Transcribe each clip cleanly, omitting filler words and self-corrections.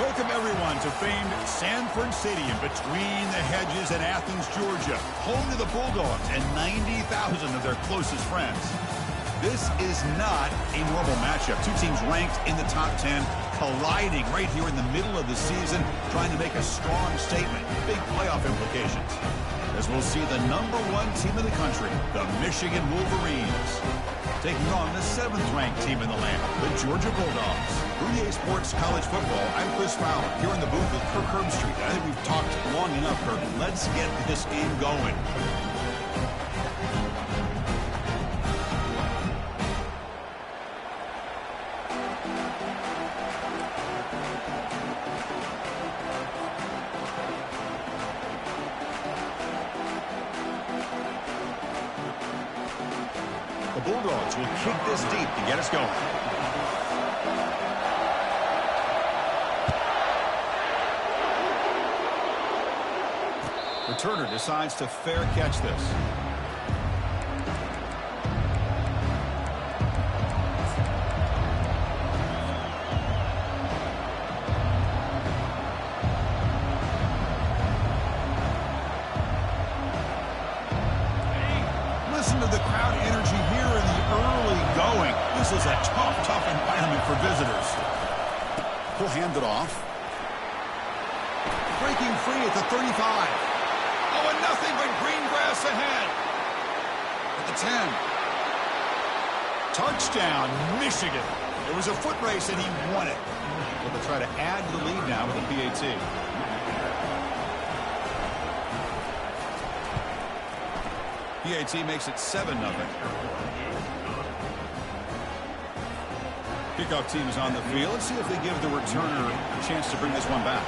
Welcome, everyone, to famed Sanford Stadium between the hedges in Athens, Georgia, home to the Bulldogs and 90,000 of their closest friends. This is not a normal matchup. Two teams ranked in the top 10, colliding right here in the middle of the season, trying to make a strong statement. Big playoff implications. As we'll see the #1 team in the country, the Michigan Wolverines, taking on the 7th-ranked team in the land, the Georgia Bulldogs. For EA Sports College Football, I'm Chris Fowler, here in the booth with Kirk Herbstreit. I think we've talked long enough, Kirk. Let's get this game going. The Bulldogs will kick this deep to get us going. Returner decides to fair catch this. Listen to the crowd energy here in the early going. This is a tough environment for visitors. He'll hand it off. Breaking free at the 35. Oh, and nothing but green grass ahead. At the 10. Touchdown, Michigan. It was a foot race, and he won it. Well, they'll try to add to the lead now with a PAT. PAT makes it 7-0. Kickoff team is on the field. Let's see if they give the returner a chance to bring this one back.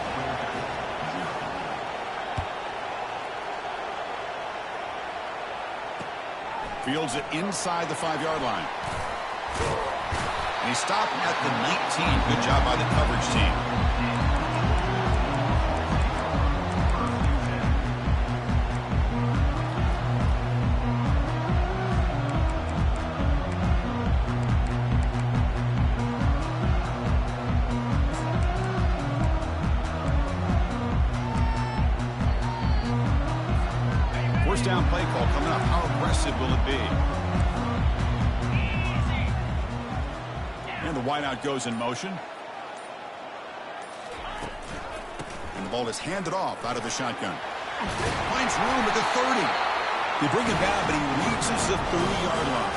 Fields it inside the 5-yard line. And he stopped at the 19. Good job by the coverage team. First down play call coming up. How aggressive will it be? And the wideout goes in motion. And the ball is handed off out of the shotgun. Finds room at the 30. They bring him down, but he reaches the 30-yard line.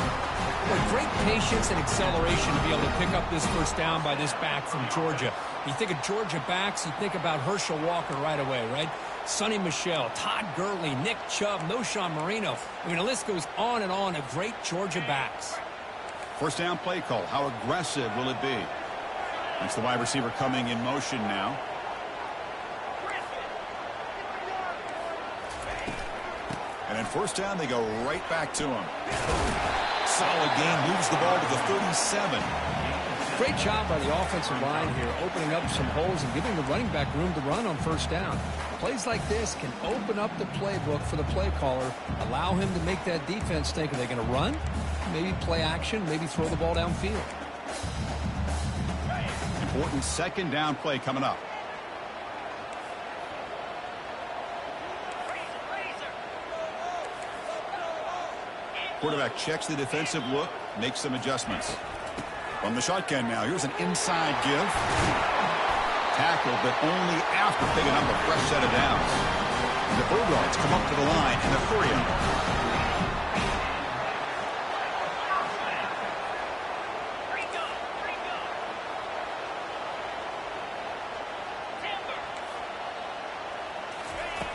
Well, great patience and acceleration to be able to pick up this first down by this back from Georgia. You think of Georgia backs, you think about Herschel Walker right away, right? Sonny Michel, Todd Gurley, Nick Chubb, Knowshon Moreno. I mean, the list goes on and on of great Georgia backs. First down play call. How aggressive will it be? That's the wide receiver coming in motion now. And then first down, they go right back to him. Solid gain, moves the ball to the 37. Great job by the offensive line here, opening up some holes and giving the running back room to run on first down. Plays like this can open up the playbook for the play caller, allow him to make that defense think, are they going to run? Maybe play action, maybe throw the ball downfield. Important second down play coming up. Quarterback checks the defensive look, makes some adjustments. From the shotgun now, here's an inside give. Tackled, but only after picking up a fresh set of downs. And the Bulldogs come up to the line in a hurry up.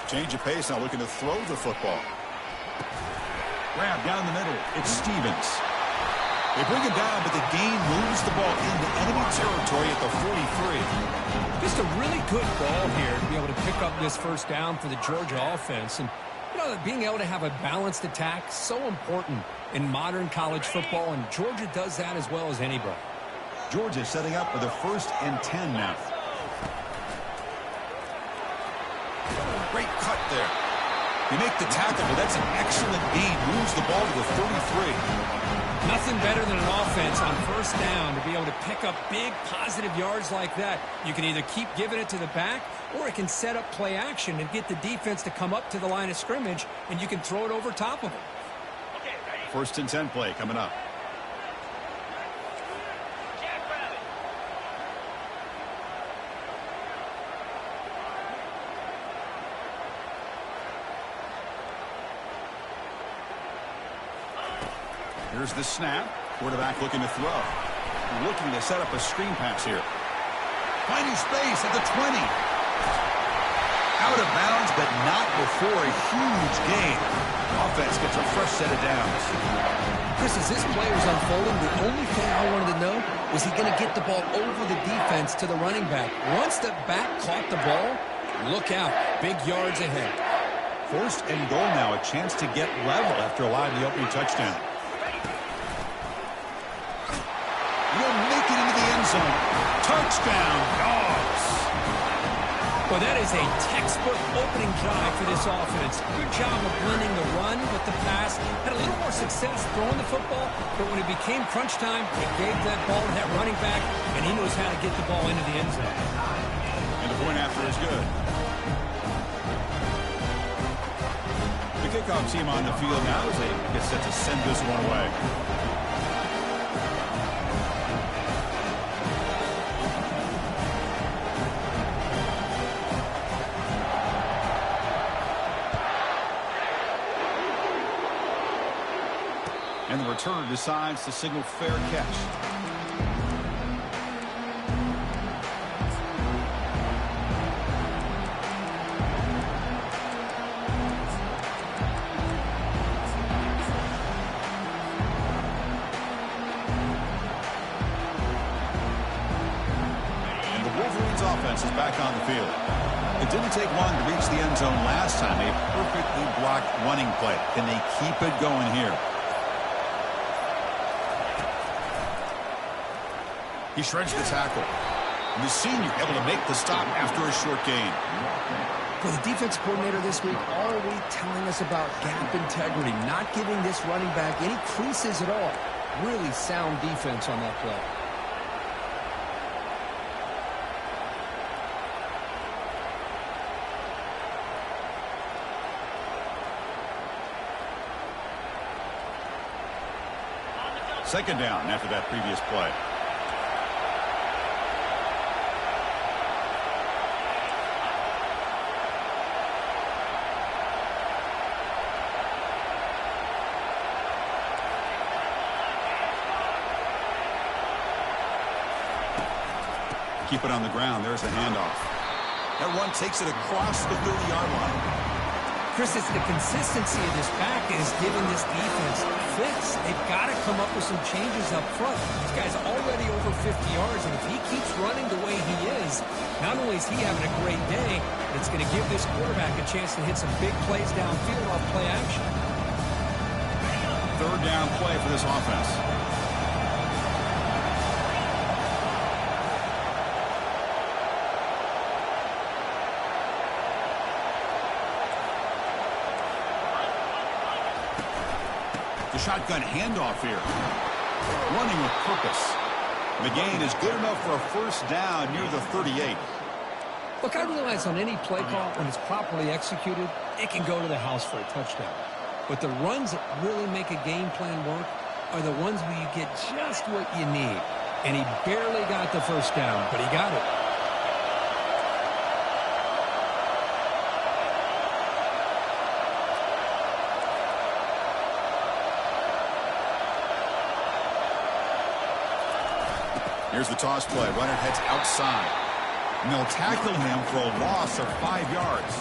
Change of pace, now looking to throw the football. Grab down the middle. It's Stevens. They bring him down, but the gain moves the ball into enemy territory at the 43. Just a really good ball here to be able to pick up this first down for the Georgia offense. And, you know, being able to have a balanced attack, so important in modern college football, and Georgia does that as well as anybody. Georgia setting up with a 1st and 10 now. Great cut there. You make the tackle, but that's an excellent gain. Moves the ball to the 33. Nothing better than an offense on first down to be able to pick up big positive yards like that. You can either keep giving it to the back, or it can set up play action and get the defense to come up to the line of scrimmage, and you can throw it over top of them. First and 10 play coming up. Here's the snap. Quarterback looking to throw. Looking to set up a screen pass here. Finding space at the 20. Out of bounds, but not before a huge gain. Offense gets a fresh set of downs. Chris, as this play was unfolding, the only thing I wanted to know was he going to get the ball over the defense to the running back. Once the back caught the ball, look out. Big yards ahead. First and goal now. A chance to get level after allowing the opening touchdown. Will make it into the end zone. Touchdown, Dogs. Well, that is a textbook opening drive for this offense. Good job of blending the run with the pass. Had a little more success throwing the football, but when it became crunch time, he gave that ball to that running back, and he knows how to get the ball into the end zone. And the point after is good. The kickoff team on the field now as they get set to send this one away. And the returner decides to signal fair catch. And the Wolverines offense is back on the field. It didn't take long to reach the end zone last time. A perfectly blocked running play. Can they keep it going here? He shreds the tackle. And the senior able to make the stop after a short gain. For the defense coordinator this week, all week telling us about gap integrity, not giving this running back any creases at all. Really sound defense on that play. Second down after that previous play. Keep it on the ground. There's the handoff. That run takes it across the 30-yard line. Chris, it's the consistency of this back is giving this defense fits. They've got to come up with some changes up front. This guy's already over 50 yards, and if he keeps running the way he is, not only is he having a great day, but it's going to give this quarterback a chance to hit some big plays downfield off play action. Third down play for this offense. The shotgun handoff here. Running with purpose. The gain is good enough for a first down near the 38. Look, I realize on any play call, when it's properly executed, it can go to the house for a touchdown. But the runs that really make a game plan work are the ones where you get just what you need. And he barely got the first down, but he got it. Here's the toss play. Runner heads outside. And they'll tackle him for a loss of 5 yards.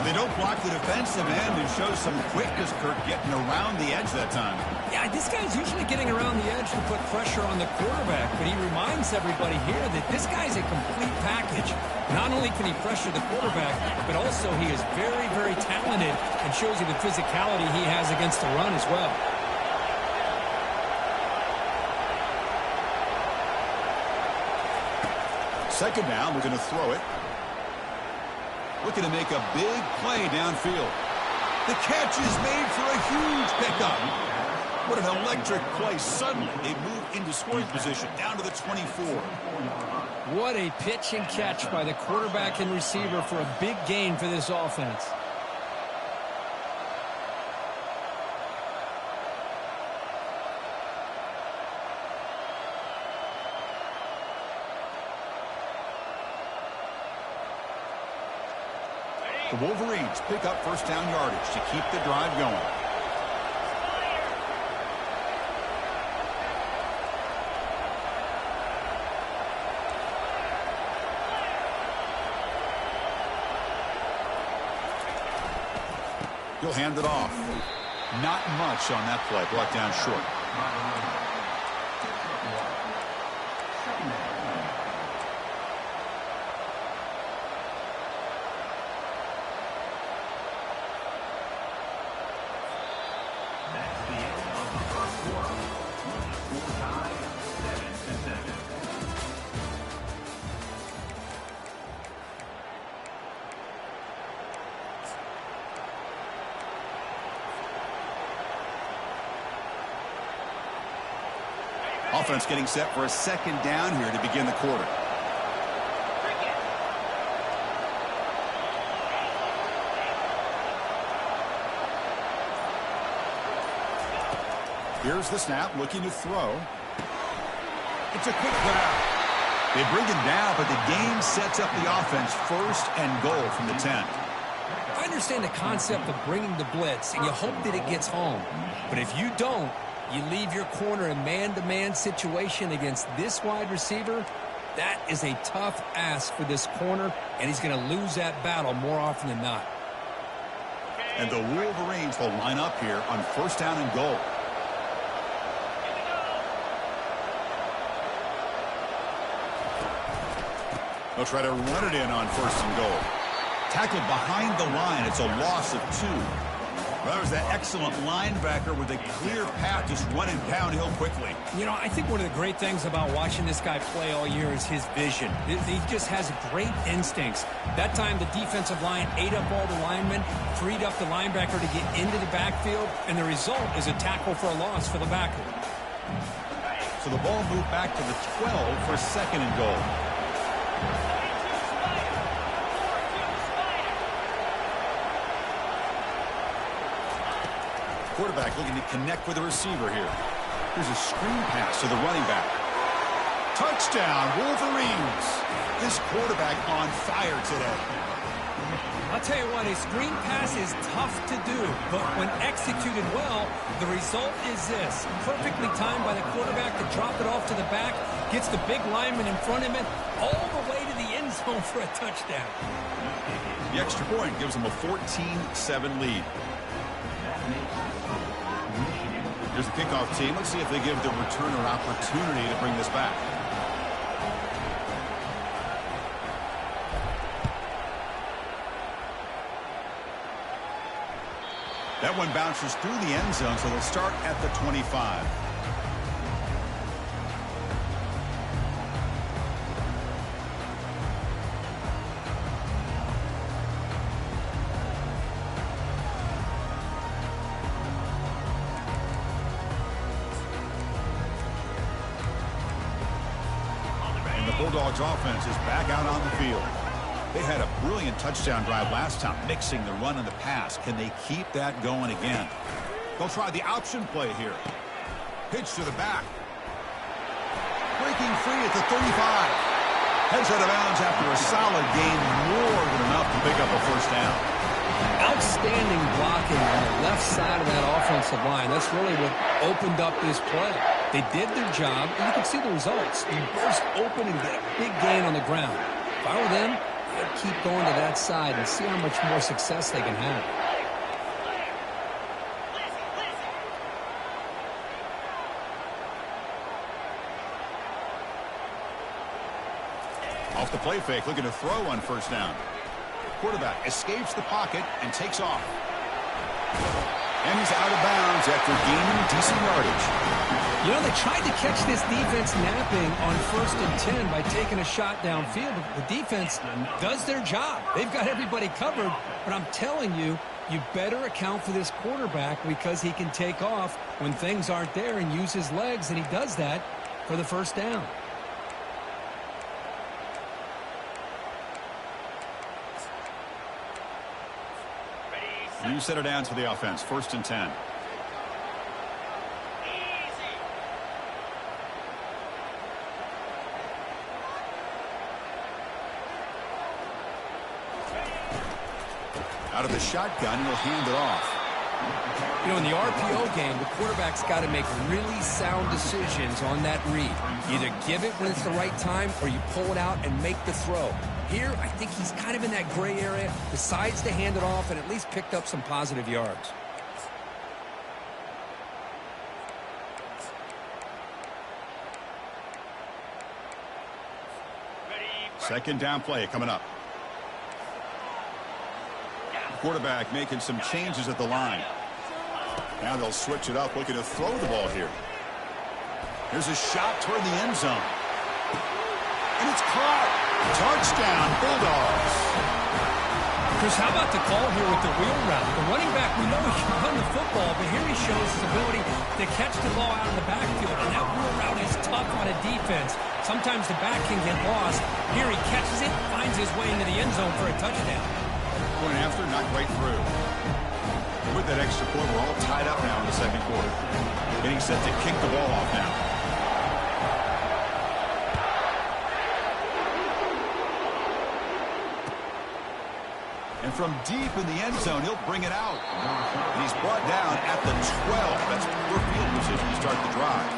And they don't block the defensive end and show some quickness, Kirk, getting around the edge that time. Yeah, this guy's usually getting around the edge to put pressure on the quarterback, but he reminds everybody here that this guy's a complete package. Not only can he pressure the quarterback, but also he is very, very talented and shows you the physicality he has against the run as well. Second down, we're going to throw it. Looking to make a big play downfield. The catch is made for a huge pickup. What an electric play. Suddenly, they move into scoring position, down to the 24. What a pitch and catch by the quarterback and receiver for a big gain for this offense. The Wolverines pick up first down yardage to keep the drive going. He'll hand it off. Not much on that play. Brought down short. Offense getting set for a second down here to begin the quarter. Here's the snap, looking to throw. It's a quick put out. They bring him down, but the game sets up the offense first and goal from the 10. I understand the concept of bringing the blitz, and you hope that it gets home. But if you don't, you leave your corner in man-to-man situation against this wide receiver. That is a tough ask for this corner, and he's going to lose that battle more often than not. And the Wolverines will line up here on first down and goal. They'll try to run it in on first and goal. Tackled behind the line. It's a loss of 2. Well, that was that excellent linebacker with a clear path just running downhill quickly. You know, I think one of the great things about watching this guy play all year is his vision. He just has great instincts. That time, the defensive line ate up all the linemen, freed up the linebacker to get into the backfield, and the result is a tackle for a loss for the backer. So the ball moved back to the 12 for second and goal. Quarterback looking to connect with the receiver here. Here's a screen pass to the running back. Touchdown, Wolverines. This quarterback on fire today. I'll tell you what, a screen pass is tough to do, but when executed well, the result is this. Perfectly timed by the quarterback to drop it off to the back, gets the big lineman in front of him, all the way to the end zone for a touchdown. The extra point gives them a 14-7 lead. Here's the kickoff team. Let's see if they give the returner opportunity to bring this back. That one bounces through the end zone, so they'll start at the 25. Bulldogs offense is back out on the field. They had a brilliant touchdown drive last time, mixing the run and the pass. Can they keep that going again? They'll try the option play here. Pitch to the back. Breaking free at the 35. Heads out of bounds after a solid gain, more than enough to pick up a first down. Outstanding blocking on the left side of that offensive line. That's really what opened up this play. They did their job, and you can see the results. You burst open and get a big gain on the ground. If I were them, I'd keep going to that side and see how much more success they can have. Off the play fake, looking to throw on first down. Quarterback escapes the pocket and takes off. And he's out of bounds after gaining decent yardage. You know, they tried to catch this defense napping on 1st and 10 by taking a shot downfield. But the defense does their job. They've got everybody covered. But I'm telling you, you better account for this quarterback because he can take off when things aren't there and use his legs, and he does that for the first down. New set of downs for the offense. 1st and 10. Out of the shotgun, he'll hand it off. You know, in the RPO game, the quarterback's got to make really sound decisions on that read. Either give it when it's the right time or you pull it out and make the throw. Here, I think he's kind of in that gray area, decides to hand it off and at least picked up some positive yards. Second down play coming up. Quarterback making some changes at the line. Now they'll switch it up, looking to throw the ball here. Here's a shot toward the end zone. And it's caught. Touchdown, Bulldogs. Chris, how about the call here with the wheel route? The running back, we know he can run the football, but here he shows his ability to catch the ball out of the backfield. And that wheel route is tough on a defense. Sometimes the back can get lost. Here he catches it, finds his way into the end zone for a touchdown. Going after, not quite through. With that extra point, we're all tied up now in the second quarter. Getting set to kick the ball off now. And from deep in the end zone, he'll bring it out. And he's brought down at the 12. That's poor field position to start the drive.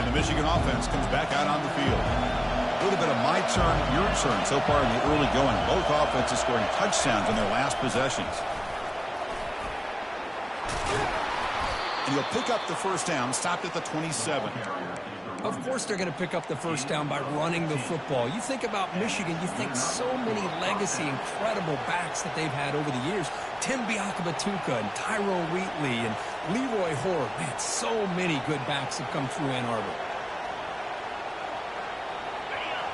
Michigan offense comes back out on the field. A little bit of my turn, your turn so far in the early going. Both offenses scoring touchdowns in their last possessions. And you'll pick up the first down, stopped at the 27. Of course they're going to pick up the first down by running the football. You think about Michigan, you think so many legacy, incredible backs that they've had over the years. Tim Biakabatuka and Tyrone Wheatley and Leroy Hoare. Man, so many good backs have come through Ann Arbor.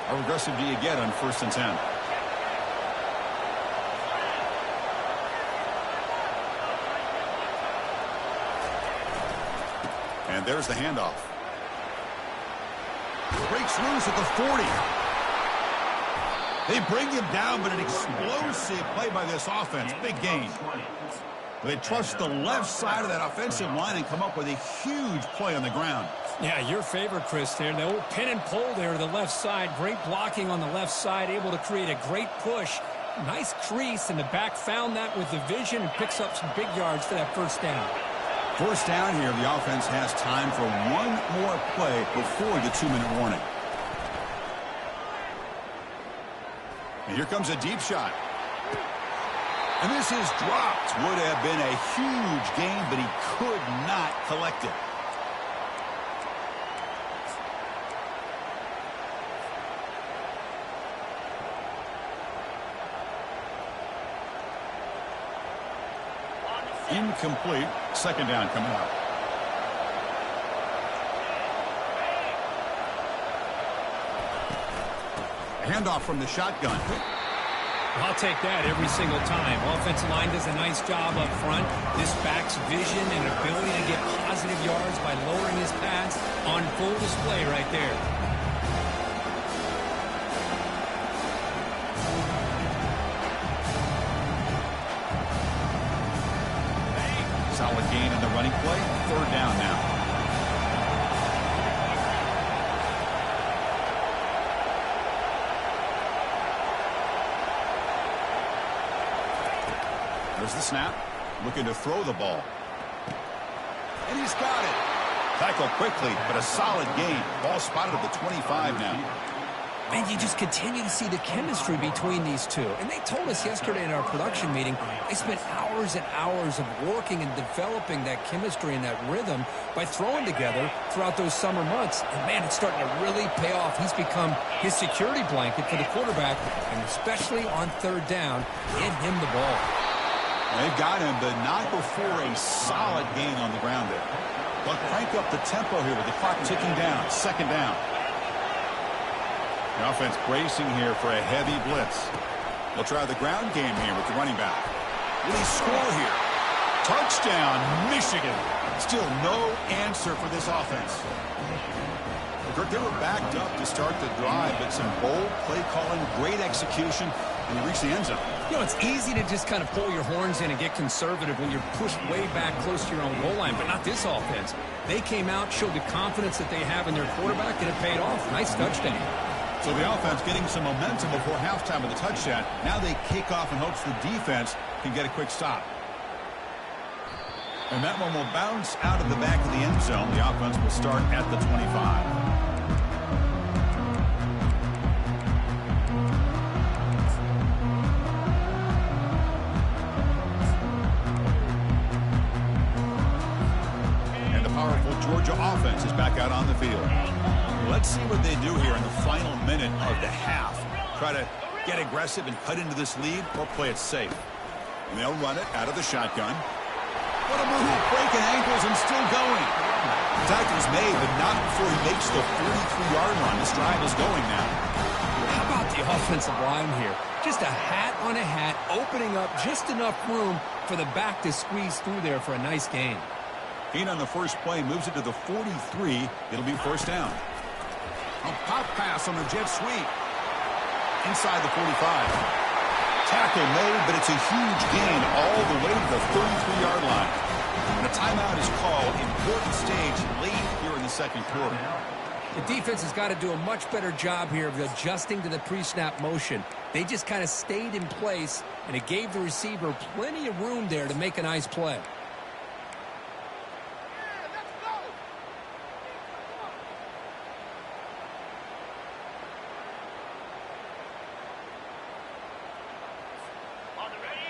How aggressive do you get on 1st and 10? And there's the handoff. Breaks loose at the 40. They bring him down, but an explosive play by this offense. Big gain. They trust the left side of that offensive line and come up with a huge play on the ground. Yeah, your favorite, Chris, there. The old pin and pull there to the left side. Great blocking on the left side, able to create a great push. Nice crease, and the back found that with the vision and picks up some big yards for that first down. First down here, the offense has time for one more play before the 2-minute warning. And here comes a deep shot. And this is dropped. Would have been a huge gain, but he could not collect it. Incomplete. Second down coming up. Handoff from the shotgun. I'll take that every single time. Offensive line does a nice job up front. This back's vision and ability to get positive yards by lowering his pads on full display right there. Solid gain in the running play. Third down now. There's the snap. Looking to throw the ball. And he's got it. Tackle quickly, but a solid gain. Ball spotted at the 25 now. Man, you just continue to see the chemistry between these two. And they told us yesterday in our production meeting, they spent hours and hours of working and developing that chemistry and that rhythm by throwing together throughout those summer months. And, man, it's starting to really pay off. He's become his security blanket for the quarterback, and especially on third down, get him the ball. They've got him, but not before a solid gain on the ground there. But crank up the tempo here with the clock ticking down. Second down. The offense bracing here for a heavy blitz. They'll try the ground game here with the running back. Will he score here? Touchdown, Michigan. Still no answer for this offense. Kirk, they were backed up to start the drive, but some bold play calling, great execution, and they reach the end zone. You know, it's easy to just kind of pull your horns in and get conservative when you're pushed way back close to your own goal line, but not this offense. They came out, showed the confidence that they have in their quarterback, and it paid off. Nice touchdown. So the offense getting some momentum before halftime with the touchdown. Now they kick off in hopes the defense can get a quick stop. And that one will bounce out of the back of the end zone. The offense will start at the 25. Georgia offense is back out on the field. Let's see what they do here in the final minute of the half. Try to get aggressive and cut into this lead or play it safe. And they'll run it out of the shotgun. What a move, breaking ankles and still going. The tackle's made, but not before he makes the 43-yard line. This drive is going now. How about the offensive line here? Just a hat on a hat, opening up just enough room for the back to squeeze through there for a nice gain. Gain on the first play, moves it to the 43. It'll be first down. A pop pass on the jet sweep. Inside the 45. Tackle made, but it's a huge gain all the way to the 33-yard line. And a timeout is called. Important stage late here in the second quarter. The defense has got to do a much better job here of adjusting to the pre-snap motion. They just kind of stayed in place, and it gave the receiver plenty of room there to make a nice play.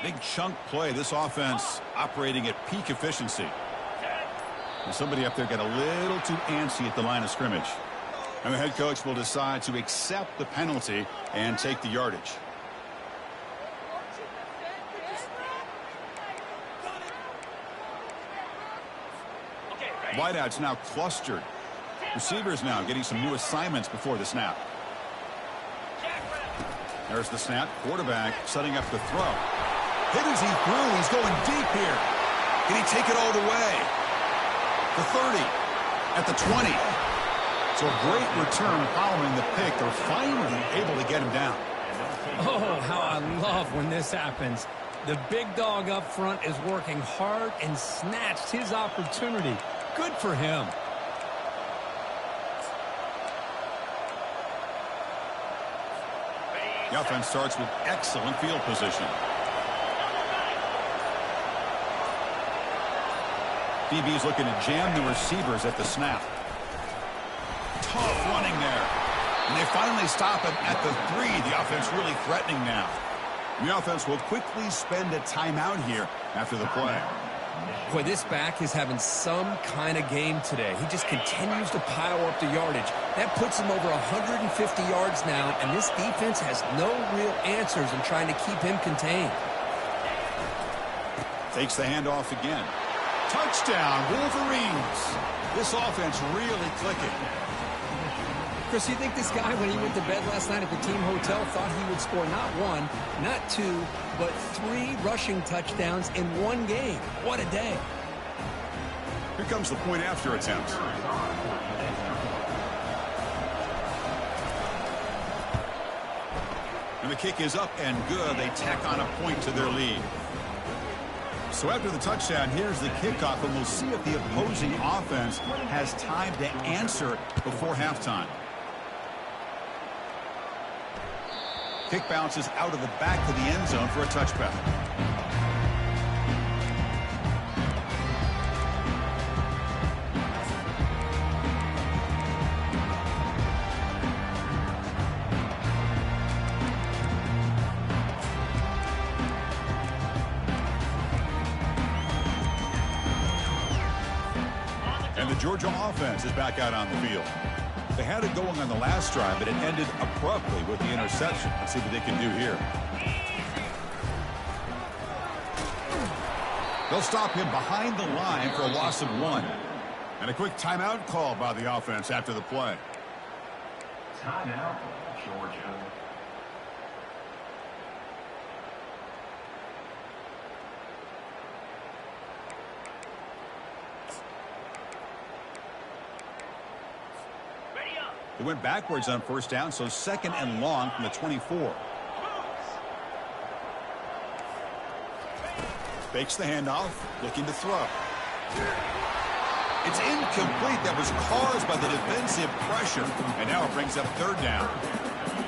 Big chunk play. This offense operating at peak efficiency. And somebody up there got a little too antsy at the line of scrimmage. And the head coach will decide to accept the penalty and take the yardage. Wideouts now clustered. Receivers now getting some new assignments before the snap. There's the snap. Quarterback setting up the throw. Hit as he threw. He's going deep here. Can he take it all the way? The 30. At the 20. So a great return following the pick. They're finally able to get him down. Oh, how I love when this happens. The big dog up front is working hard and snatched his opportunity. Good for him. The offense starts with excellent field position. DB's looking to jam the receivers at the snap. Tough running there. And they finally stop him at the 3. The offense really threatening now. The offense will quickly spend a timeout here after the play. Boy, this back is having some kind of game today. He just continues to pile up the yardage. That puts him over 150 yards now, and this defense has no real answers in trying to keep him contained. Takes the handoff again. Touchdown, Wolverines. This offense really clicking. Chris, you think this guy, when he went to bed last night at the team hotel, thought he would score not 1, not 2, but 3 rushing touchdowns in one game? What a day. Here comes the point after attempt. And the kick is up and good. They tack on a point to their lead. So after the touchdown, here's the kickoff, and we'll see if the opposing offense has time to answer before halftime. Kick bounces out of the back of the end zone for a touchback. And the Georgia offense is back out on the field. They had it going on the last drive, but it ended abruptly with the interception. Let's see what they can do here. They'll stop him behind the line for a loss of 1. And a quick timeout call by the offense after the play. Timeout, Georgia. They went backwards on first down, so 2nd and long from the 24. Fakes the handoff, looking to throw. It's incomplete. That was caused by the defensive pressure, and now it brings up 3rd down.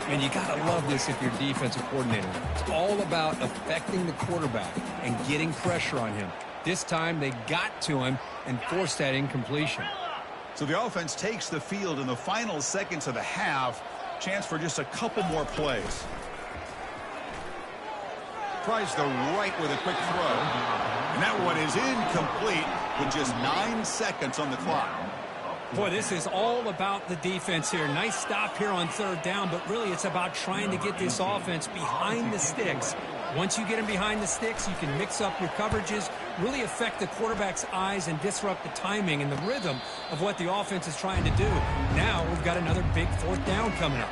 And you got to love this if you're defensive coordinator. It's all about affecting the quarterback and getting pressure on him. This time they got to him and forced that incompletion. So the offense takes the field in the final seconds of the half. Chance for just a couple more plays. Tries the right with a quick throw. And that one is incomplete with just 9 seconds on the clock. Boy, this is all about the defense here. Nice stop here on 3rd down, but really it's about trying to get this offense behind the sticks. Once you get them behind the sticks, you can mix up your coverages, really affect the quarterback's eyes and disrupt the timing and the rhythm of what the offense is trying to do. Now we've got another big 4th down coming up.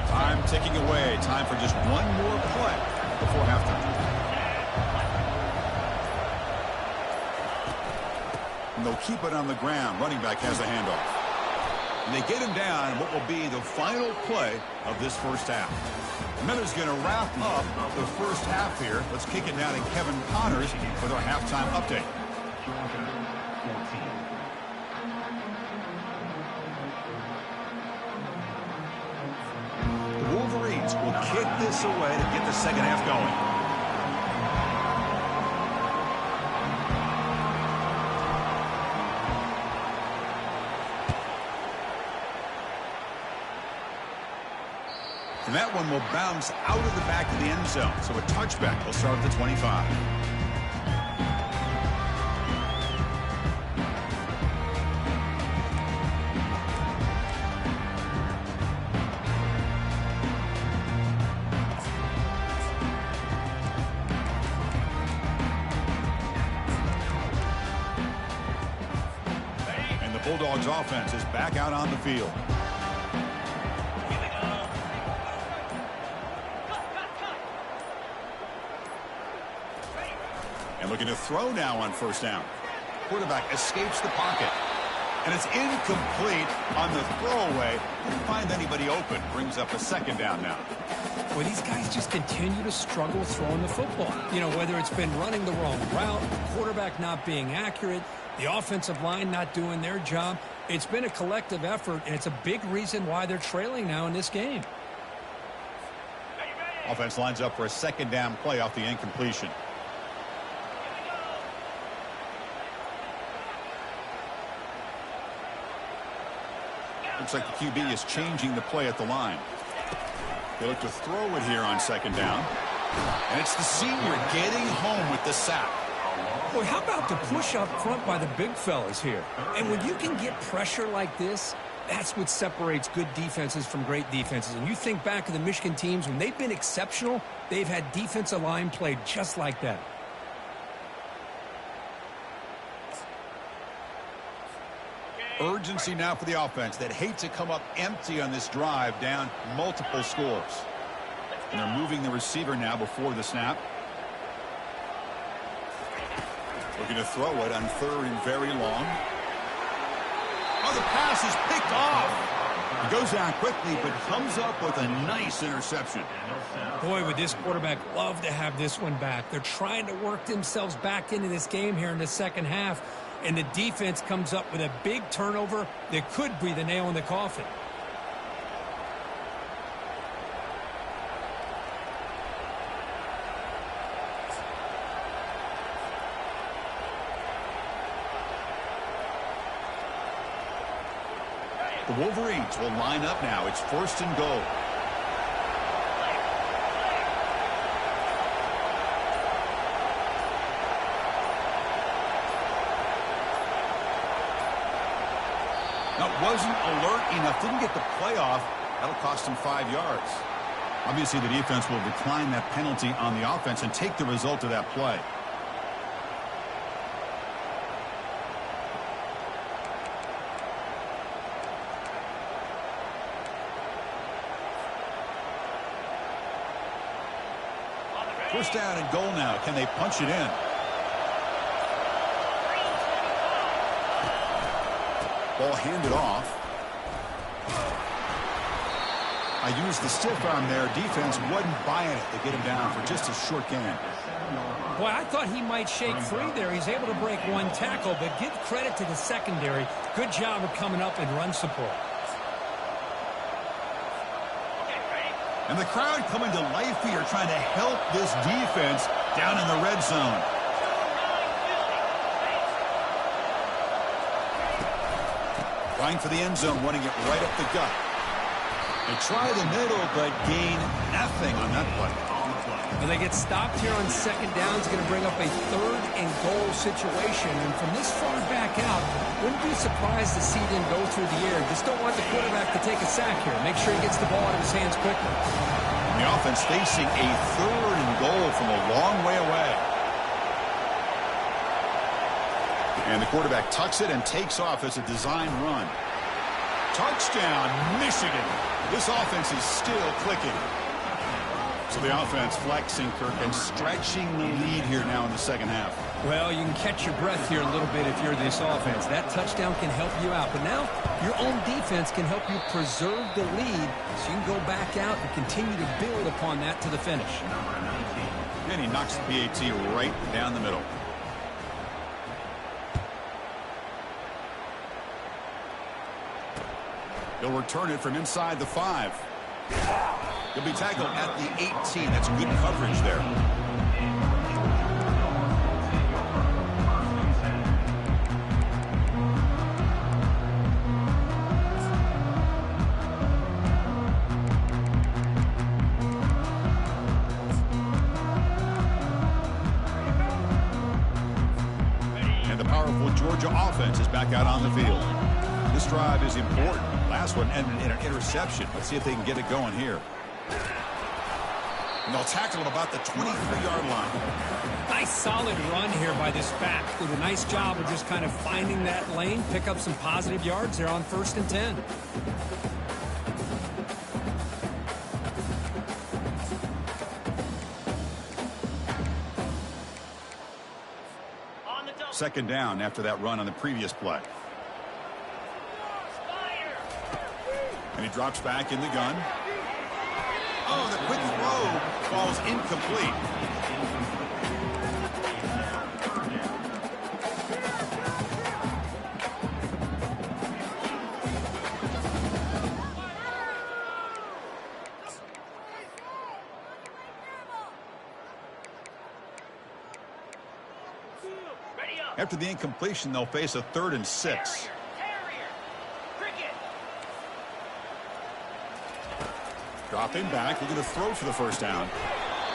Time ticking away. Time for just one more play before halftime. And they'll keep it on the ground. Running back has the handoff. And they get him down in what will be the final play of this first half. Miller's going to wrap up the first half here. Let's kick it down to Kevin Connors with our halftime update. The Wolverines will kick this away to get the second half going. And that one will bounce out of the back of the end zone. So a touchback will start at the 25. And the Bulldogs offense is back out on the field. And looking to throw now on first down. Quarterback escapes the pocket. And it's incomplete on the throwaway. Didn't find anybody open. Brings up a second down now. Well, these guys just continue to struggle throwing the football. You know, whether it's been running the wrong route, the quarterback not being accurate, the offensive line not doing their job. It's been a collective effort, and it's a big reason why they're trailing now in this game. Offense lines up for a second down play off the incompletion. Looks like the QB is changing the play at the line. They look to throw it here on second down. And it's the senior getting home with the sack. Boy, how about the push up front by the big fellas here? And when you can get pressure like this, that's what separates good defenses from great defenses. And you think back to the Michigan teams, when they've been exceptional, they've had defensive line played just like that. Urgency now for the offense that hate to come up empty on this drive, down multiple scores. And they're moving the receiver now before the snap. Looking to throw it on third and very long. Oh, the pass is picked off. He goes down quickly, but comes up with a nice interception. Boy, would this quarterback love to have this one back. They're trying to work themselves back into this game here in the second half. And the defense comes up with a big turnover that could be the nail in the coffin. The Wolverines will line up now. It's 1st and goal. Now, wasn't alert enough. Didn't get the playoff. That'll cost him 5 yards. Obviously, the defense will decline that penalty on the offense and take the result of that play. First down and goal now. Can they punch it in? Ball handed off. I used the stiff arm there. Defense wasn't buying it. They get him down for just a short gain. Boy, I thought he might shake free there. He's able to break 1 tackle, but give credit to the secondary. Good job of coming up and run support. And the crowd coming to life here, trying to help this defense down in the red zone. Trying for the end zone, running it right up the gut. They try the middle, but gain nothing on that play. Well, they get stopped here on 2nd down. It's going to bring up a 3rd and goal situation. And from this far back out, wouldn't be surprised to see them go through the air. Just don't want the quarterback to take a sack here. Make sure he gets the ball out of his hands quickly. The offense facing a 3rd and goal from a long way away. And the quarterback tucks it and takes off as a design run. Touchdown, Michigan. This offense is still clicking. So the offense flexing, Kirk, and stretching the lead here now in the 2nd half. Well, you can catch your breath here a little bit if you're this offense. That touchdown can help you out. But now your own defense can help you preserve the lead so you can go back out and continue to build upon that to the finish. And he knocks the PAT right down the middle. He'll return it from inside the 5. He'll be tackled at the 18. That's good coverage there. And the powerful Georgia offense is back out on the field. This drive is important. Last one ended in an interception. Let's see if they can get it going here. And they'll tackle him about the 23-yard line. Nice solid run here by this back. Did a nice job of just kind of finding that lane, pick up some positive yards there on 1st and 10. Second down after that run on the previous play. And he drops back in the gun. Oh, the quick throw falls incomplete. After the incompletion, they'll face a 3rd and 6. Dropping back, looking to throw for the 1st down.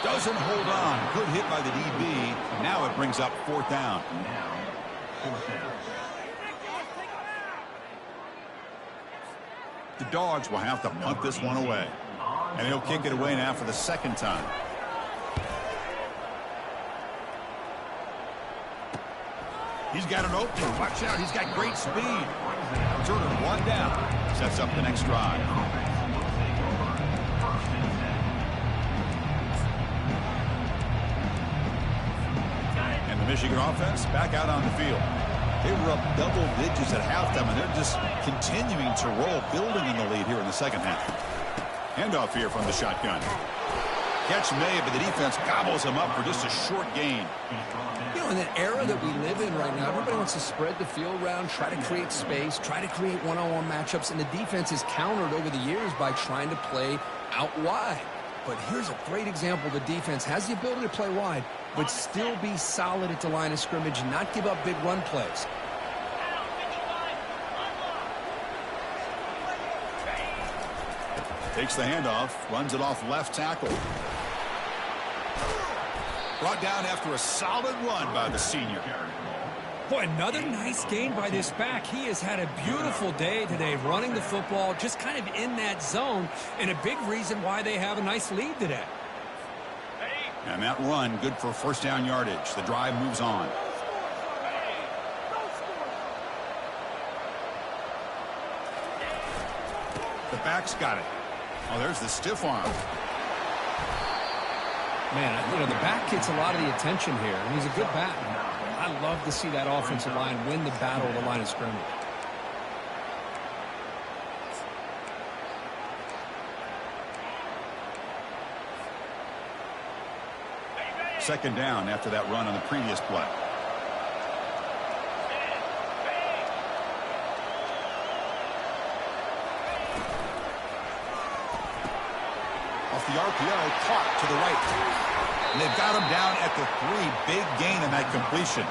Doesn't hold on. Good hit by the DB. Now it brings up 4th down. The Dogs will have to punt this one away. And he'll kick it away now for the 2nd time. He's got an opening. Watch out. He's got great speed. Turner 1 down. Sets up the next drive. And the Michigan offense back out on the field. They were up double digits at halftime, and they're just continuing to roll, building in the lead here in the 2nd half. Handoff here from the shotgun. Catch made, but the defense gobbles him up for just a short gain. You know, in that era that we live in right now, everybody wants to spread the field around, try to create space, try to create one-on-one matchups, and the defense is countered over the years by trying to play out wide. But here's a great example. The defense has the ability to play wide, but still be solid at the line of scrimmage and not give up big run plays. Takes the handoff, runs it off left tackle. Brought down after a solid run by the senior. Boy, another nice gain by this back. He has had a beautiful day today running the football, just kind of in that zone, and a big reason why they have a nice lead today. And that run, good for first down yardage. The drive moves on. The back's got it. Oh, there's the stiff arm. Man, you know, the back gets a lot of the attention here, and he's a good back. I love to see that offensive line win the battle of the line of scrimmage. Second down after that run on the previous play. Off the RPO, caught to the right. And they've got him down at the 3. Big gain in that completion.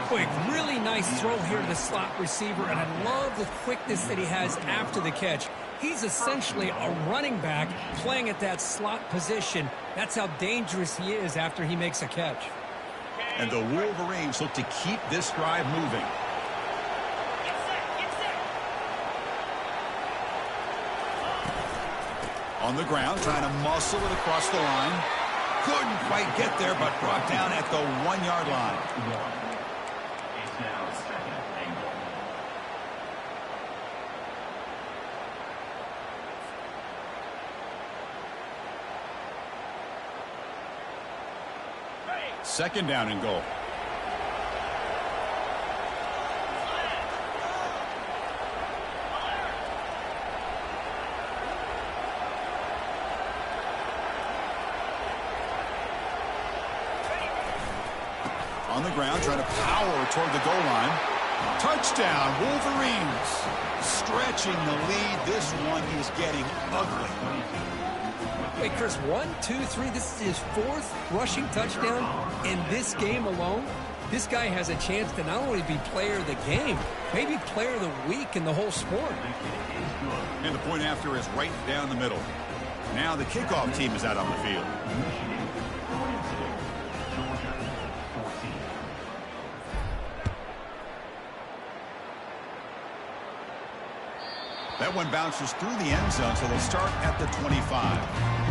Quick, really nice throw here to the slot receiver, and I love the quickness that he has after the catch. He's essentially a running back playing at that slot position. That's how dangerous he is after he makes a catch. And the Wolverines look to keep this drive moving. On the ground, trying to muscle it across the line. Couldn't quite get there, but brought down at the 1-yard line. It's now second and goal. Second down and goal. On the ground, trying to power toward the goal line. Touchdown, Wolverines. Stretching the lead. This one is getting ugly. Wait, Chris, 1, 2, 3. This is his 4th rushing touchdown in this game alone. This guy has a chance to not only be player of the game, maybe player of the week in the whole sport. And the point after is right down the middle. Now the kickoff team is out on the field. That one bounces through the end zone, so they'll start at the 25.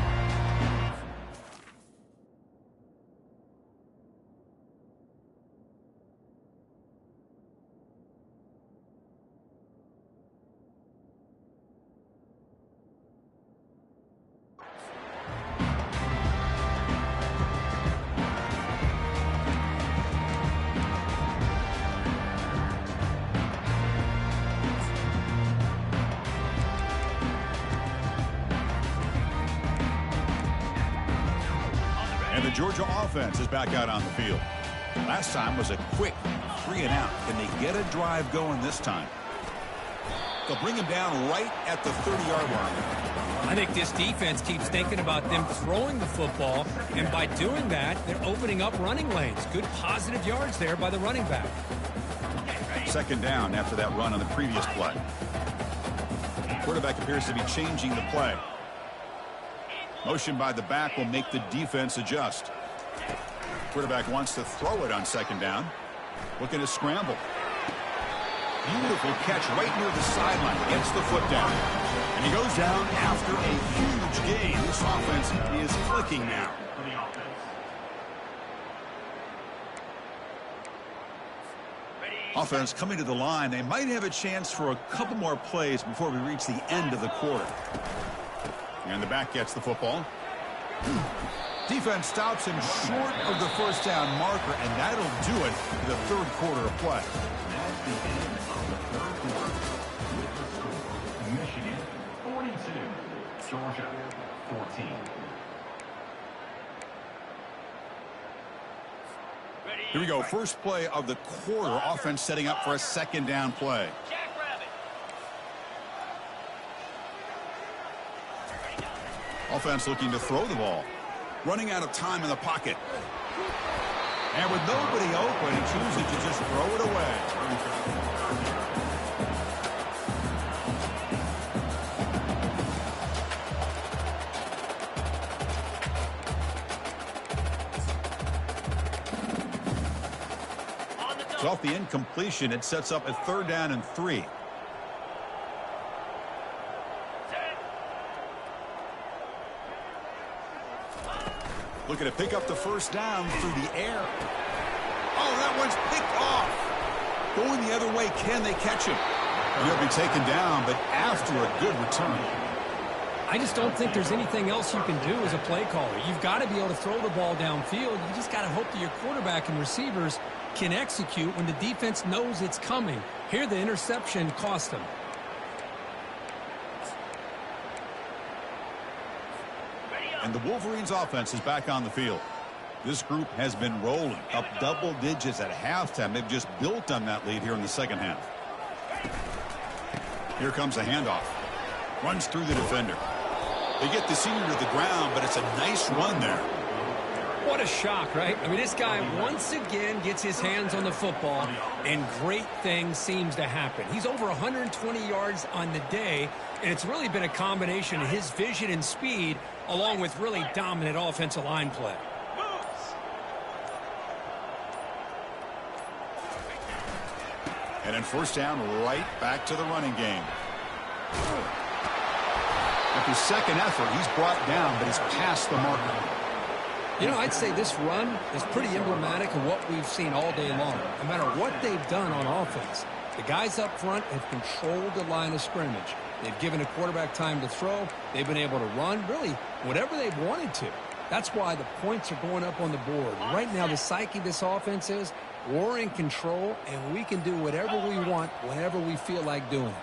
And the Georgia offense is back out on the field. Last time was a quick 3-and-out. Can they get a drive going this time? They'll bring him down right at the 30-yard line. I think this defense keeps thinking about them throwing the football, and by doing that, they're opening up running lanes. Good positive yards there by the running back. Second down after that run on the previous play. Quarterback appears to be changing the play. Motion by the back will make the defense adjust. Quarterback wants to throw it on second down. Looking to scramble. Beautiful catch right near the sideline. Gets the foot down. And he goes down after a huge gain. This offense is clicking now. For the offense. Offense coming to the line. They might have a chance for a couple more plays before we reach the end of the quarter. And the back gets the football. Defense stops him short of the first down marker, and that'll do it for the third quarter of play. That's the end of the third quarter. With the score, Michigan 42, Georgia 14. Here we go. First play of the quarter. Offense setting up for a second down play. Offense looking to throw the ball. Running out of time in the pocket. And with nobody open, choosing to just throw it away. off the incompletion. It sets up a 3rd down and 3. Looking to pick up the 1st down through the air. Oh, that one's picked off. Going the other way, can they catch him? He'll be taken down, but after a good return. I just don't think there's anything else you can do as a play caller. You've got to be able to throw the ball downfield. You just got to hope that your quarterback and receivers can execute when the defense knows it's coming. Here, the interception cost them. And the Wolverines offense is back on the field. This group has been rolling up double digits at halftime. They've just built on that lead here in the 2nd half. Here comes a handoff. Runs through the defender. They get the senior to the ground, but it's a nice run there. What a shock, right? I mean, this guy once again gets his hands on the football, and great things seems to happen. He's over 120 yards on the day, and it's really been a combination of his vision and speed along with really dominant offensive line play. And in 1st down, right back to the running game. After 2nd effort, he's brought down, but he's past the marker. You know, I'd say this run is pretty emblematic of what we've seen all day long. No matter what they've done on offense, the guys up front have controlled the line of scrimmage. They've given a quarterback time to throw. They've been able to run, really, whatever they've wanted to. That's why the points are going up on the board. Right now, the psyche of this offense is we're in control, and we can do whatever we want whenever we feel like doing it.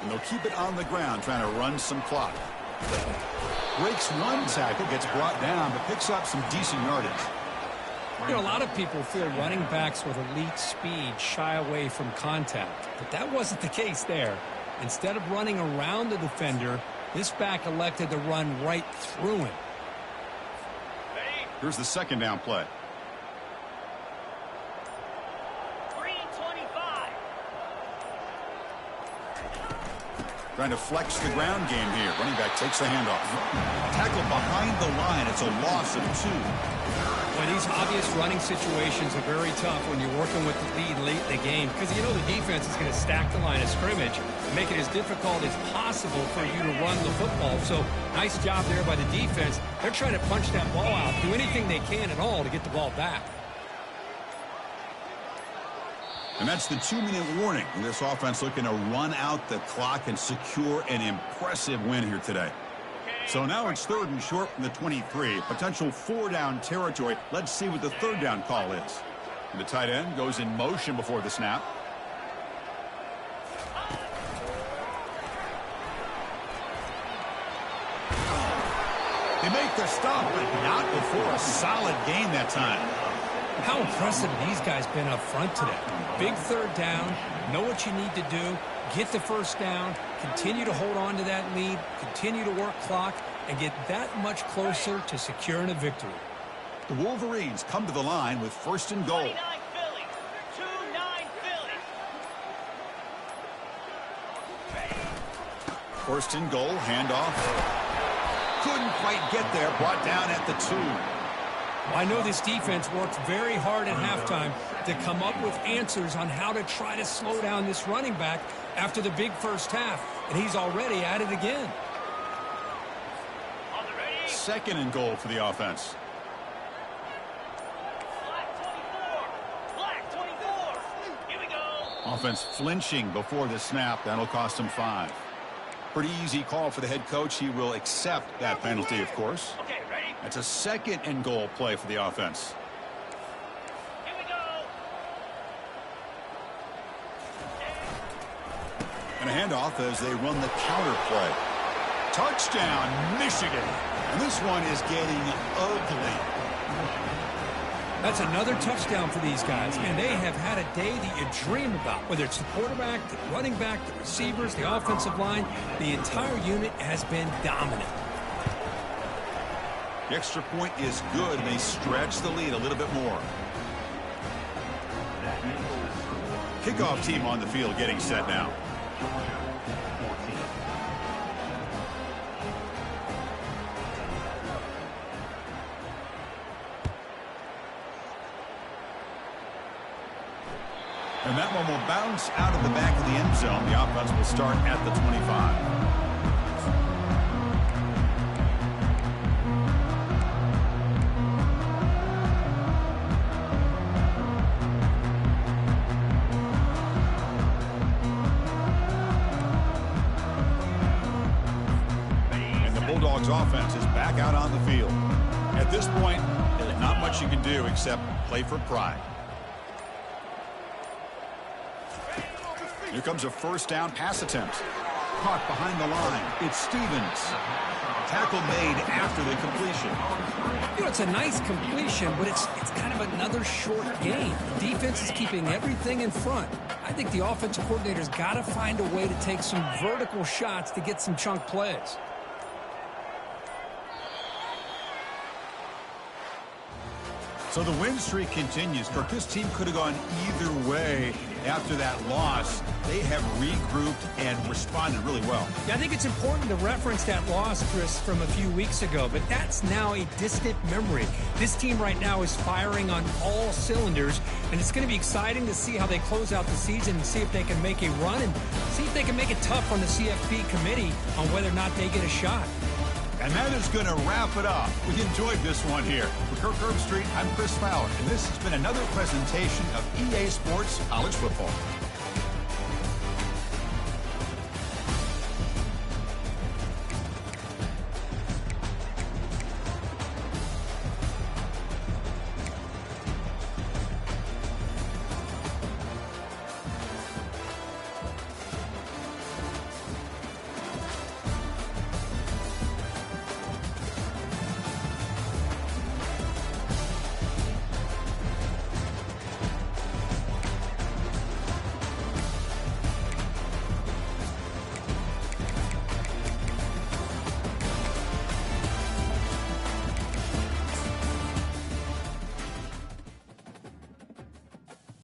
And they'll keep it on the ground, trying to run some clock. Breaks one tackle, gets brought down, but picks up some decent yardage. You know, a lot of people feel running backs with elite speed shy away from contact, but that wasn't the case there. Instead of running around the defender, this back elected to run right through him. Here's the 2nd down play. 3:25. Trying to flex the ground game here. Running back takes the handoff. Tackle behind the line. It's a loss of 2. Well, these obvious running situations are very tough when you're working with the lead late in the game because you know the defense is going to stack the line of scrimmage and make it as difficult as possible for you to run the football. So nice job there by the defense. They're trying to punch that ball out, do anything they can at all to get the ball back. And that's the 2-minute warning. This offense looking to run out the clock and secure an impressive win here today. So now it's 3rd and short from the 23. Potential 4-down territory. Let's see what the 3rd down call is. And the tight end goes in motion before the snap. They make the stop, but not before a solid gain that time. How impressive these guys been up front today. Big 3rd down, know what you need to do, get the 1st down, continue to hold on to that lead, continue to work clock, and get that much closer to securing a victory. The Wolverines come to the line with 1st and goal. 29 Philly. 2-9 Philly. 1st and goal, handoff. Couldn't quite get there, brought down at the 2. Well, I know this defense worked very hard at halftime to come up with answers on how to try to slow down this running back after the big 1st half, and he's already at it again. 2nd and goal for the offense. Black 24. Here we go. Offense flinching before the snap. That'll cost him 5. Pretty easy call for the head coach. He will accept that penalty, of course. Okay, ready? That's a 2nd and goal play for the offense. Here we go. And a handoff as they run the counter play. Touchdown, Michigan. And this one is getting ugly. That's another touchdown for these guys. Man, they have had a day that you dream about. Whether it's the quarterback, the running back, the receivers, the offensive line, the entire unit has been dominant. The extra point is good, and they stretch the lead a little bit more. Kickoff team on the field getting set now. And that one will bounce out of the back of the end zone. The offense will start at the 25. Bulldogs offense is back out on the field. At this point, there's not much you can do except play for pride. Here comes a first down pass attempt. Caught behind the line. It's Stevens. Tackle made after the completion. You know, it's a nice completion, but it's kind of another short game. The defense is keeping everything in front. I think the offensive coordinator's got to find a way to take some vertical shots to get some chunk plays. So the win streak continues. Kirk, this team could have gone either way after that loss. They have regrouped and responded really well. Yeah, I think it's important to reference that loss, Chris, from a few weeks ago, but that's now a distant memory. This team right now is firing on all cylinders, and it's going to be exciting to see how they close out the season and see if they can make a run and see if they can make it tough on the CFP committee on whether or not they get a shot. And that is going to wrap it up. We enjoyed this one here. For Kirk Herbstreit, I'm Chris Fowler, and this has been another presentation of EA Sports College Football.